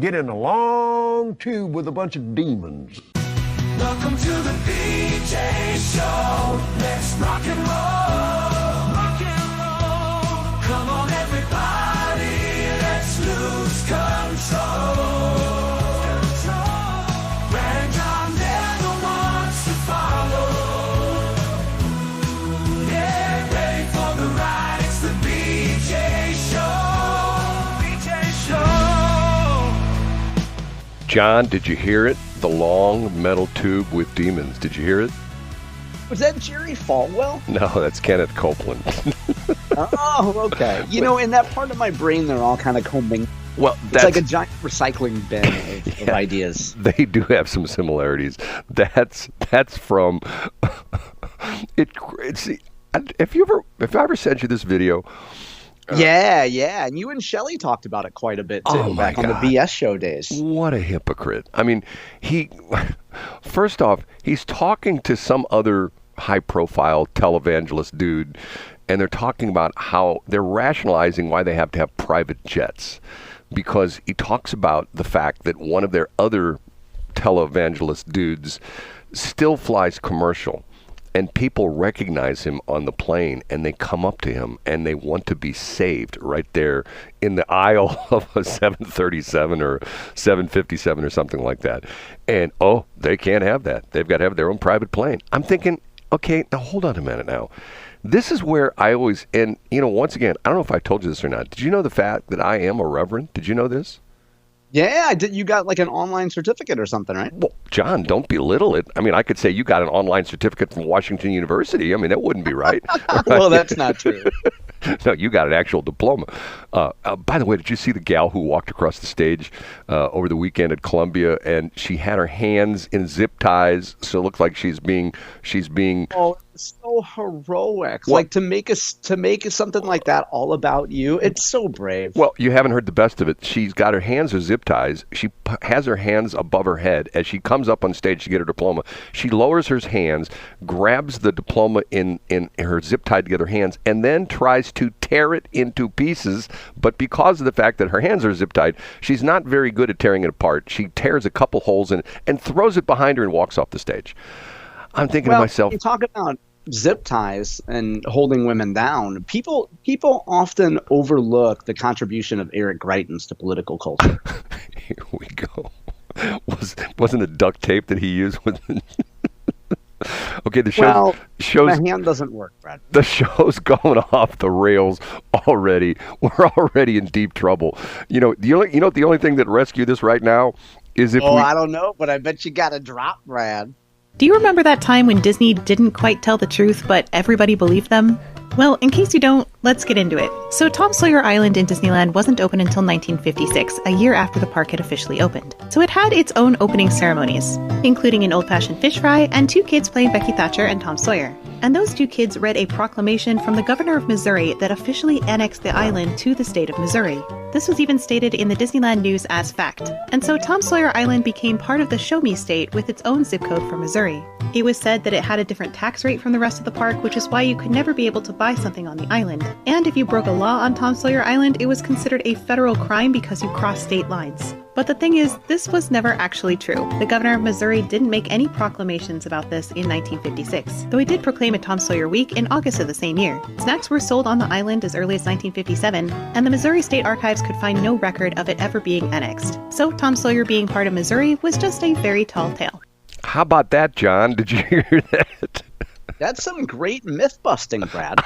Get in a long tube with a bunch of demons. Welcome to the BJ Show. Let's rock and roll. Rock and roll. Come on, everybody. Let's lose control. Brad and John never wants to follow. Yeah, ready for the ride. It's the BJ Show. BJ Show. John, did you hear it? The long metal tube with demons. Did you hear it? Was that Jerry Falwell? No, that's Kenneth Copeland. Oh, okay. You know, in that part of my brain, they're all kind of combing. Well, it's like a giant recycling bin of ideas. They do have some similarities. That's from it's. If I ever sent you this video. Yeah, and you and Shelley talked about it quite a bit too, back on the BS show days. What a hypocrite. I mean, first off, he's talking to some other high-profile televangelist dude, and they're talking about how they're rationalizing why they have to have private jets, because he talks about the fact that one of their other televangelist dudes still flies commercial. And people recognize him on the plane, and they come up to him, and they want to be saved right there in the aisle of a 737 or 757 or something like that. And, they can't have that. They've got to have their own private plane. I'm thinking, okay, now hold on a minute now. This is where I always, and, once again, I don't know if I told you this or not. Did you know the fact that I am a reverend? Did you know this? Yeah, I did. You got like an online certificate or something, right? Well, John, don't belittle it. I mean, I could say you got an online certificate from Washington University. I mean, that wouldn't be right. Well, that's not true. No, you got an actual diploma. By the way, did you see the gal who walked across the stage over the weekend at Columbia, and she had her hands in zip ties, so it looked like she's being. Oh, it's so heroic! Well, like to make something like that all about you. It's so brave. Well, you haven't heard the best of it. She's got her hands in zip ties. She has her hands above her head as she comes up on stage to get her diploma. She lowers her hands, grabs the diploma in her zip tied together hands, and then tries to tear it into pieces. But because of the fact that her hands are zip tied, she's not very good at tearing it apart. She tears a couple holes in it and throws it behind her and walks off the stage. I'm thinking to myself, you talk about zip ties and holding women down. People often overlook the contribution of Eric Greitens to political culture. Here we go. Wasn't it duct tape that he used with? Okay, the show's my hand doesn't work, Brad. The show's going off the rails already. We're already in deep trouble. The only thing that rescued this right now is if I don't know, but I bet you got a drop, Brad. Do you remember that time when Disney didn't quite tell the truth, but everybody believed them? Well, in case you don't, let's get into it. So Tom Sawyer Island in Disneyland wasn't open until 1956, a year after the park had officially opened. So it had its own opening ceremonies, including an old-fashioned fish fry and two kids playing Becky Thatcher and Tom Sawyer. And those two kids read a proclamation from the governor of Missouri that officially annexed the island to the state of Missouri. This was even stated in the Disneyland News as fact. And so Tom Sawyer Island became part of the Show Me state with its own zip code for Missouri. It was said that it had a different tax rate from the rest of the park, which is why you could never be able to buy something on the island. And if you broke a law on Tom Sawyer Island, it was considered a federal crime because you crossed state lines. But the thing is, this was never actually true. The governor of Missouri didn't make any proclamations about this in 1956, though he did proclaim a Tom Sawyer Week in August of the same year. Snacks were sold on the island as early as 1957, and the Missouri State Archives could find no record of it ever being annexed. So Tom Sawyer being part of Missouri was just a very tall tale. How about that, John? Did you hear that? That's some great myth busting, Brad.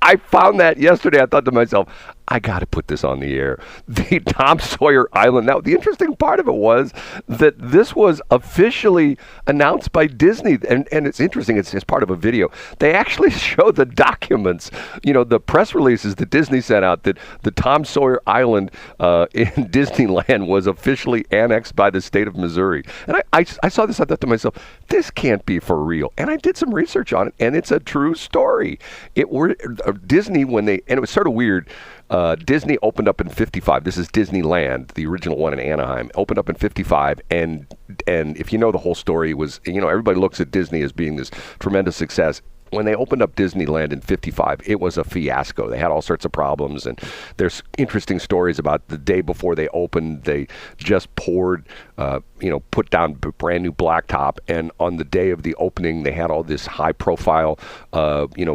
I found that yesterday. I thought to myself, I got to put this on the air. The Tom Sawyer Island. Now, the interesting part of it was that this was officially announced by Disney. And it's interesting. It's part of a video. They actually show the documents, the press releases that Disney sent out that the Tom Sawyer Island in Disneyland was officially annexed by the state of Missouri. And I saw this. I thought to myself, this can't be for real. And I did some research on it, and it's a true story. Disney, and it was sort of weird. Disney opened up in 55. This is Disneyland, the original one in Anaheim, opened up in 55. And if you know the whole story, was, everybody looks at Disney as being this tremendous success. when they opened up Disneyland in '55, it was a fiasco. They had all sorts of problems, and there's interesting stories about the day before they opened. They just poured, put down brand new blacktop, and on the day of the opening, they had all this high-profile,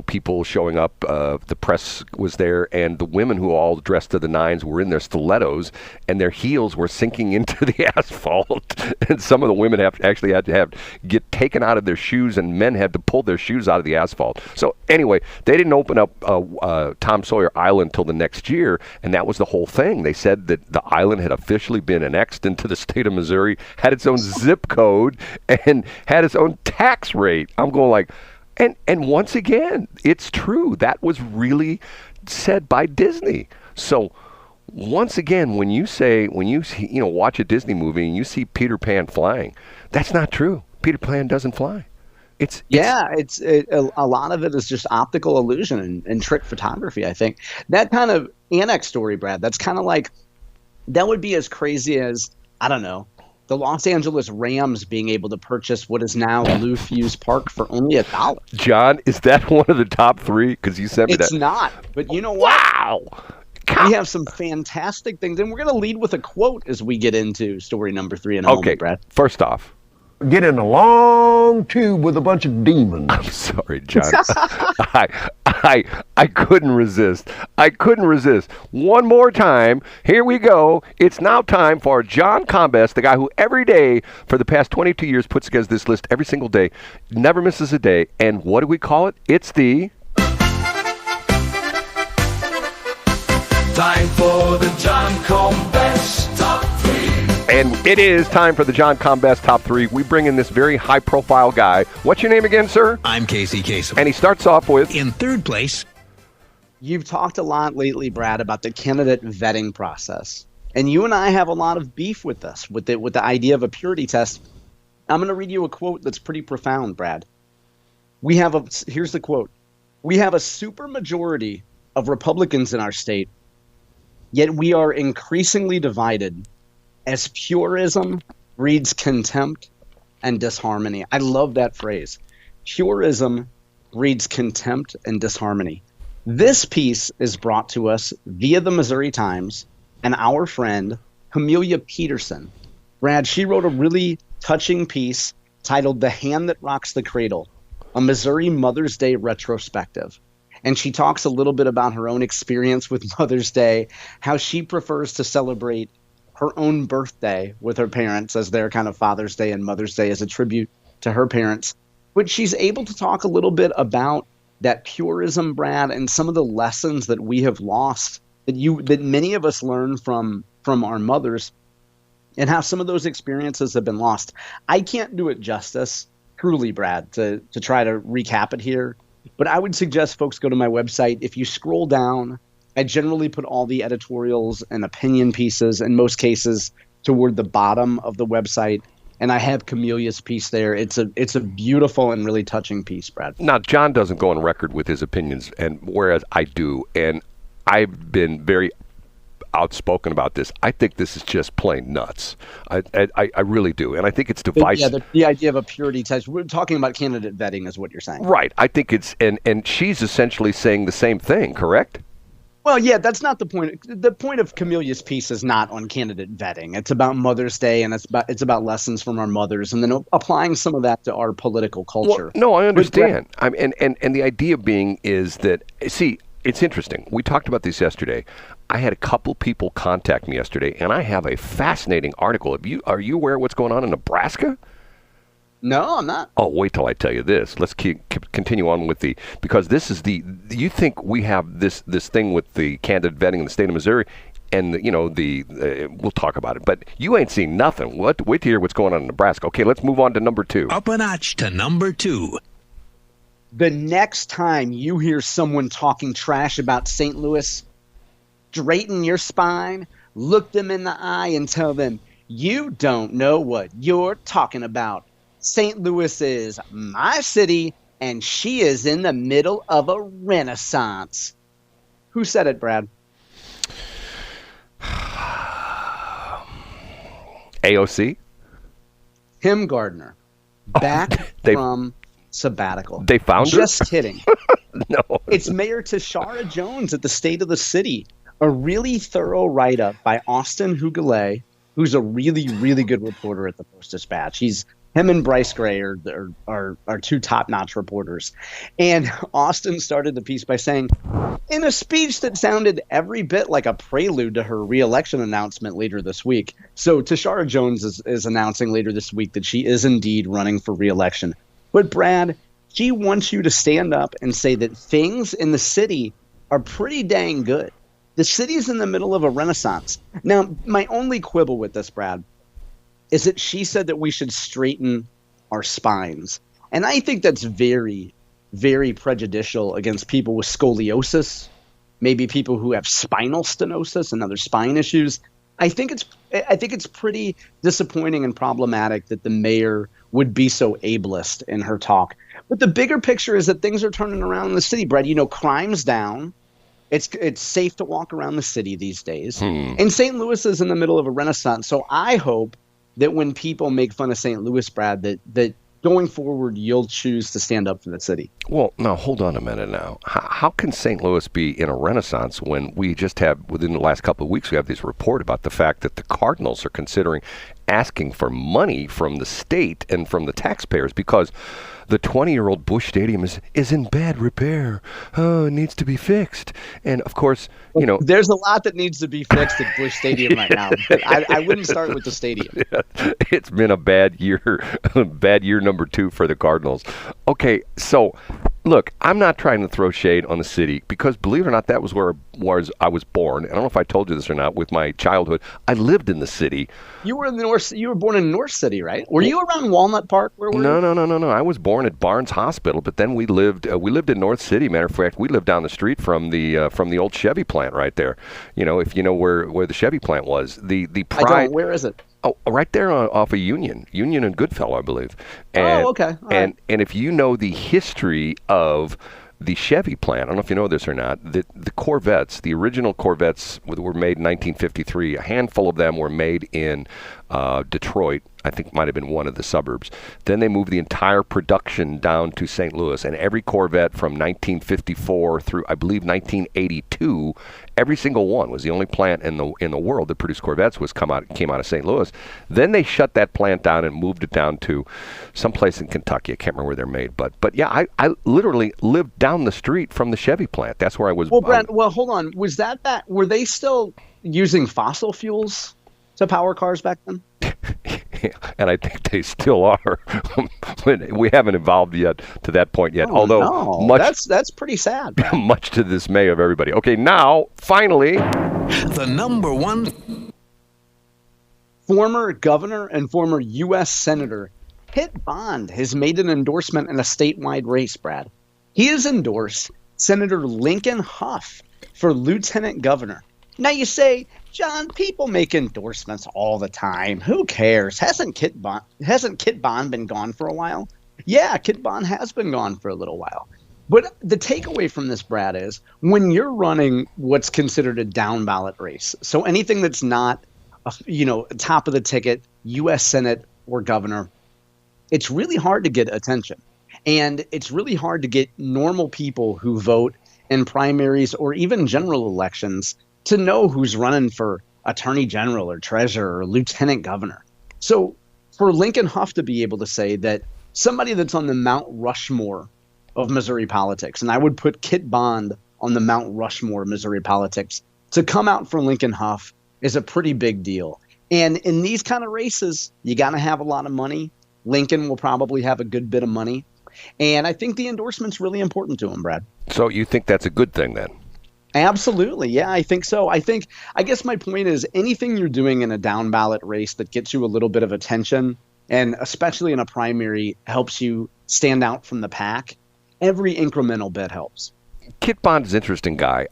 people showing up. The press was there, and the women who all dressed to the nines were in their stilettos, and their heels were sinking into the asphalt. And some of the women actually had to get taken out of their shoes, and men had to pull their shoes out of the asphalt. So anyway, they didn't open up Tom Sawyer Island till the next year, and that was the whole thing. They said that the island had officially been annexed into the state of Missouri, had its own zip code, and had its own tax rate. I'm going like, and once again, it's true. That was really said by Disney. So once again, when you watch a Disney movie and you see Peter Pan flying, that's not true. Peter Pan doesn't fly. A lot of it is just optical illusion and trick photography, I think. That kind of annex story, Brad, that's kind of like, that would be as crazy as, I don't know, the Los Angeles Rams being able to purchase what is now Lou Fuse Park for only $1. John, is that one of the top three? Because you sent me that. It's not, but you know what? Wow! We have some fantastic things, and we're going to lead with a quote as we get into story number 3 in a moment, Brad. First off, Get in a long tube with a bunch of demons. I'm sorry, John. I couldn't resist. One more time. Here we go. It's now time for John Combest, the guy who every day for the past 22 years puts together this list every single day, never misses a day. And what do we call it? It's the... Time for the John Combest Top 3. And it is time for the John Combest Top 3. We bring in this very high-profile guy. What's your name again, sir? I'm Casey Kasem. And he starts off with... In third place... You've talked a lot lately, Brad, about the candidate vetting process. And you and I have a lot of beef with this, with the idea of a purity test. I'm going to read you a quote that's pretty profound, Brad. Here's the quote. We have a supermajority of Republicans in our state, yet we are increasingly divided as purism breeds contempt and disharmony. I love that phrase. Purism breeds contempt and disharmony. This piece is brought to us via the Missouri Times and our friend Camellia Peterson. Brad, she wrote a really touching piece titled The Hand That Rocks the Cradle, a Missouri Mother's Day retrospective. And she talks a little bit about her own experience with Mother's Day, how she prefers to celebrate her own birthday with her parents as their kind of Father's Day and Mother's Day as a tribute to her parents. But she's able to talk a little bit about that purism, Brad, and some of the lessons that we have lost that many of us learn from our mothers, and how some of those experiences have been lost. I can't do it justice, truly, Brad, to try to recap it here. But I would suggest folks go to my website. If you scroll down, I generally put all the editorials and opinion pieces, in most cases, toward the bottom of the website. And I have Camellia's piece there. It's a beautiful and really touching piece, Brad. Now, John doesn't go on record with his opinions, and whereas I do, and I've been very outspoken about this. I think this is just plain nuts. I really do, and I think it's divisive. Yeah, the idea of a purity test. We're talking about candidate vetting, is what you're saying, right? I think it's and she's essentially saying the same thing, correct? Well, yeah, that's not the point. The point of Camellia's piece is not on candidate vetting. It's about Mother's Day, and it's about lessons from our mothers, and then applying some of that to our political culture. Well, no, I understand. And the idea being is that, see, it's interesting. We talked about this yesterday. I had a couple people contact me yesterday, and I have a fascinating article. Are you aware of what's going on in Nebraska? No, I'm not. Oh, wait till I tell you this. Let's continue on with because this is you think we have this thing with the candidate vetting in the state of Missouri, and we'll talk about it. But you ain't seen nothing. Wait to hear what's going on in Nebraska. Okay, let's move on to number 2. Up a notch to number 2. The next time you hear someone talking trash about St. Louis, straighten your spine, look them in the eye, and tell them, you don't know what you're talking about. St. Louis is my city, and she is in the middle of a renaissance. Who said it, Brad? AOC? Tim Gardner. Back from sabbatical. They found her? Just kidding. No. It's Mayor Tashara Jones at the State of the City. A really thorough write-up by Austin Hugoulet, who's a really, really good reporter at the Post-Dispatch. Him and Bryce Gray are two top-notch reporters. And Austin started the piece by saying, in a speech that sounded every bit like a prelude to her re-election announcement later this week. So Tashara Jones is announcing later this week that she is indeed running for re-election. But Brad, she wants you to stand up and say that things in the city are pretty dang good. The city's in the middle of a renaissance. Now, my only quibble with this, Brad, is that she said that we should straighten our spines. And I think that's very, very prejudicial against people with scoliosis, maybe people who have spinal stenosis and other spine issues. I think it's pretty disappointing and problematic that the mayor would be so ableist in her talk. But the bigger picture is that things are turning around in the city, Brad. Crime's down. It's safe to walk around the city these days. And St. Louis is in the middle of a renaissance. So I hope that when people make fun of St. Louis, Brad, that going forward, you'll choose to stand up for the city. Well, now, hold on a minute now. How can St. Louis be in a renaissance when we just have, within the last couple of weeks, we have this report about the fact that the Cardinals are considering asking for money from the state and from the taxpayers because the 20-year-old Busch Stadium is in bad repair. Oh, it needs to be fixed. And, of course, there's a lot that needs to be fixed at Busch Stadium right now. But I wouldn't start with the stadium. Yeah, it's been a bad year number 2 for the Cardinals. Okay, so look, I'm not trying to throw shade on the city because, believe it or not, that was where I was born. I don't know if I told you this or not. With my childhood, I lived in the city. You were born in North City, right? Were you around Walnut Park? Where were you? No. I was born at Barnes Hospital, but then we lived in North City. Matter of fact, we lived down the street from the old Chevy plant right there. If you know where the Chevy plant was. The Pride. I don't. Where is it? Oh, right there off of Union and Goodfellow, I believe. And, okay. All right. And if you know the history of the Chevy plant, I don't know if you know this or not, the Corvettes, the original Corvettes were made in 1953. A handful of them were made in Detroit. I think might have been one of the suburbs. Then they moved the entire production down to St. Louis, and every Corvette from 1954 through, I believe, 1982, every single one was the only plant in the world that produced Corvettes came out of St. Louis. Then they shut that plant down and moved it down to someplace in Kentucky. I can't remember where they're made, but yeah, I literally lived down the street from the Chevy plant. That's where I was. Well, Brent, hold on. Was that were they still using fossil fuels to power cars back then? And I think they still are. We haven't evolved yet to that point yet. That's pretty sad. Much to the dismay of everybody. Okay, now finally, the number one former governor and former U.S. Senator Kit Bond has made an endorsement in a statewide race. Brad, he has endorsed Senator Lincoln Hough for lieutenant governor. Now you say, John, people make endorsements all the time. Who cares? Hasn't Kit Bond been gone for a while? Yeah, Kit Bond has been gone for a little while. But the takeaway from this, Brad, is when you're running what's considered a down ballot race, so anything that's not, top of the ticket, U.S. Senate or governor, it's really hard to get attention. And it's really hard to get normal people who vote in primaries or even general elections to know who's running for attorney general or treasurer or lieutenant governor. So for Lincoln Hough to be able to say that somebody that's on the Mount Rushmore of Missouri politics, and I would put Kit Bond on the Mount Rushmore of Missouri politics, to come out for Lincoln Hough is a pretty big deal. And in these kind of races, you got to have a lot of money. Lincoln will probably have a good bit of money. And I think the endorsement's really important to him, Brad. So you think that's a good thing then? Absolutely. Yeah, I think so. I guess my point is anything you're doing in a down ballot race that gets you a little bit of attention, and especially in a primary, helps you stand out from the pack, every incremental bit helps. Kit Bond is an interesting guy.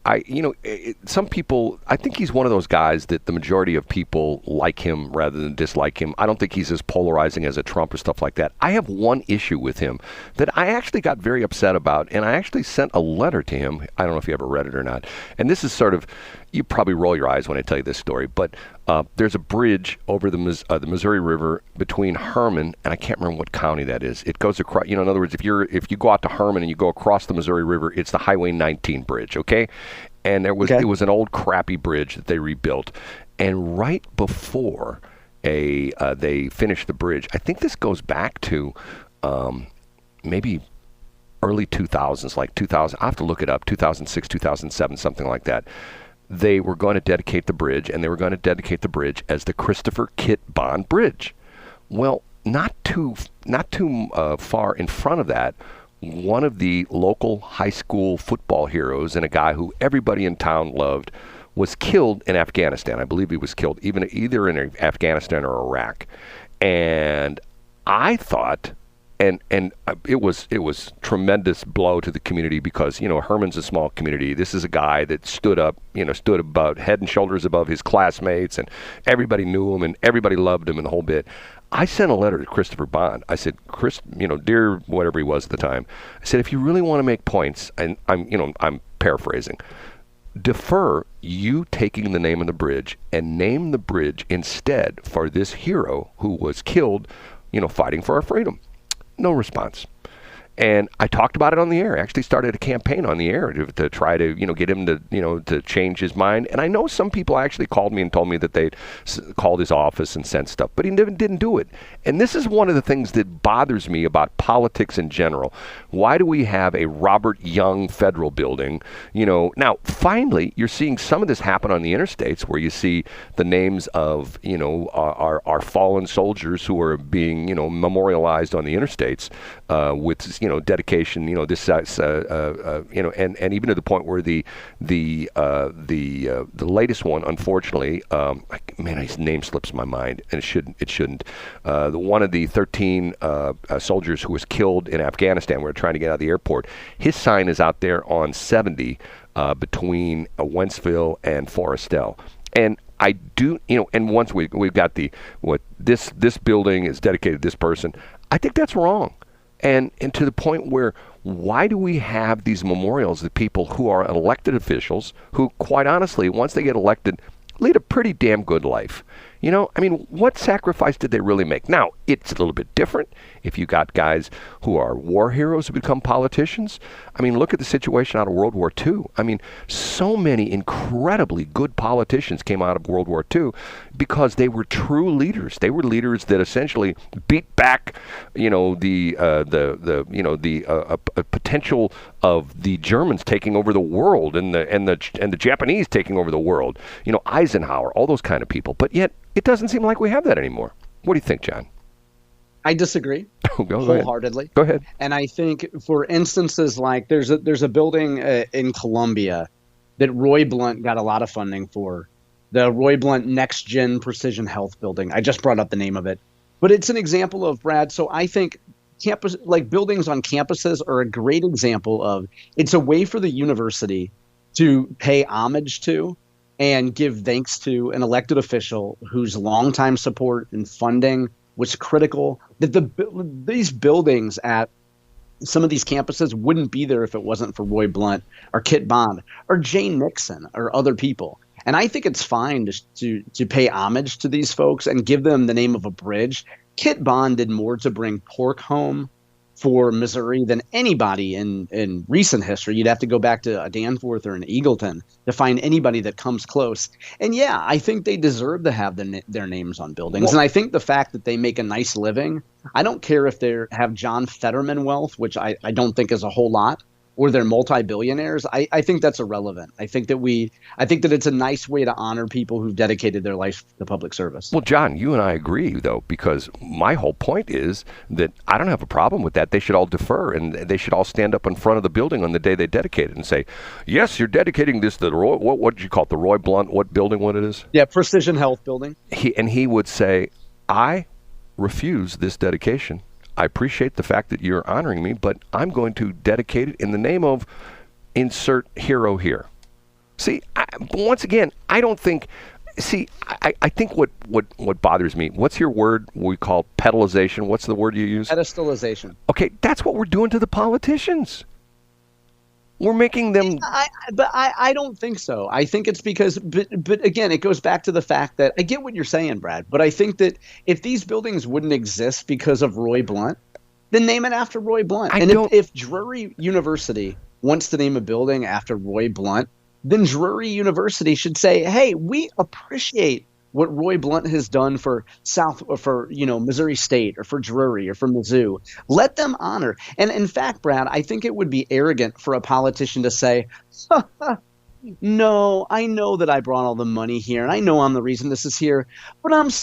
Some people, I think he's one of those guys that the majority of people like him rather than dislike him. I don't think he's as polarizing as a Trump or stuff like that. I have one issue with him that I actually got very upset about, and I actually sent a letter to him. I don't know if you ever read it or not. And this is sort of, you probably roll your eyes when I tell you this story, but there's a bridge over the Missouri River between Herman and I can't remember what county that is. It goes across. In other words, if you go out to Herman and you go across the Missouri River, it's the Highway 19 bridge. Okay, and it was an old crappy bridge that they rebuilt, and right before they finished the bridge, I think this goes back to maybe early 2000s, like 2000. I have to look it up. 2006, 2007, something like that. They were going to dedicate the bridge, and they were going to dedicate the bridge as the Christopher Kit Bond Bridge. Well, not too far in front of that, one of the local high school football heroes and a guy who everybody in town loved was killed in Afghanistan. I believe he was killed either in Afghanistan or Iraq. And I thought, and it was tremendous blow to the community because, Herman's a small community. This is a guy that stood about head and shoulders above his classmates, and everybody knew him and everybody loved him and the whole bit. I sent a letter to Christopher Bond. I said, Chris, dear whatever he was at the time, I said, if you really want to make points, and I'm paraphrasing, defer you taking the name of the bridge and name the bridge instead for this hero who was killed, fighting for our freedom. No response. And I talked about it on the air. I actually started a campaign on the air to try to, get him to change his mind. And I know some people actually called me and told me that they'd called his office and sent stuff, but he didn't do it. And this is one of the things that bothers me about politics in general. Why do we have a Robert Young federal building? Now, finally, you're seeing some of this happen on the interstates where you see the names of, our fallen soldiers who are being, memorialized on the interstates with, dedication, this, and even to the point where the latest one, unfortunately, his name slips my mind, and it shouldn't. One of the 13 soldiers who was killed in Afghanistan, we were trying to get out of the airport. His sign is out there on 70 between Wentzville and Forestell, and I do, and once we've got this building is dedicated to this person, I think that's wrong. And to the point where, why do we have these memorials to people who are elected officials who, quite honestly, once they get elected, lead a pretty damn good life? What sacrifice did they really make? Now, it's a little bit different if you got guys who are war heroes who become politicians. Look at the situation out of World War II. So many incredibly good politicians came out of World War II because they were true leaders. They were leaders that essentially beat back, the potential of the Germans taking over the world and the Japanese taking over the world. Eisenhower, all those kind of people. But yet, it doesn't seem like we have that anymore. What do you think, John? I disagree wholeheartedly. Go ahead. And I think for instances like there's a building in Columbia that Roy Blunt got a lot of funding for, the Roy Blunt Next Gen Precision Health Building. I just brought up the name of it, but it's an example of, Brad. So I think buildings on campuses are a great example of, it's a way for the university to pay homage to and give thanks to an elected official whose longtime support and funding was critical. That these buildings at some of these campuses wouldn't be there if it wasn't for Roy Blunt or Kit Bond or Jane Nixon or other people. And I think it's fine to pay homage to these folks and give them the name of a bridge. Kit Bond did more to bring pork home for Missouri than anybody in recent history. You'd have to go back to a Danforth or an Eagleton to find anybody that comes close. And yeah, I think they deserve to have their names on buildings. And I think the fact that they make a nice living, I don't care if they have John Fetterman wealth, which I don't think is a whole lot, or they're multi-billionaires. I think that's irrelevant. I think that it's a nice way to honor people who've dedicated their life to public service. Well, John, you and I agree, though, because my whole point is that I don't have a problem with that. They should all defer, and they should all stand up in front of the building on the day they dedicate it and say, yes, you're dedicating this to the Roy, what did you call it, the Roy Blunt, what building, what it is? Yeah, Precision Health Building. He would say, I refuse this dedication. I appreciate the fact that you're honoring me, but I'm going to dedicate it in the name of insert hero here. See, once again, I don't think. See, I think what bothers me. What's your word we call pedalization? What's the word you use? Pedestalization. Okay, that's what we're doing to the politicians. We're making them. But I don't think so. I think it's because, but again, it goes back to the fact that I get what you're saying, Brad. But I think that if these buildings wouldn't exist because of Roy Blunt, then name it after Roy Blunt. If Drury University wants to name a building after Roy Blunt, then Drury University should say, "Hey, we appreciate what Roy Blunt has done for Missouri State or for Drury or for Mizzou. Let them honor." And in fact, Brad, I think it would be arrogant for a politician to say, "No, I know that I brought all the money here, and I know I'm the reason this is here, but I'm so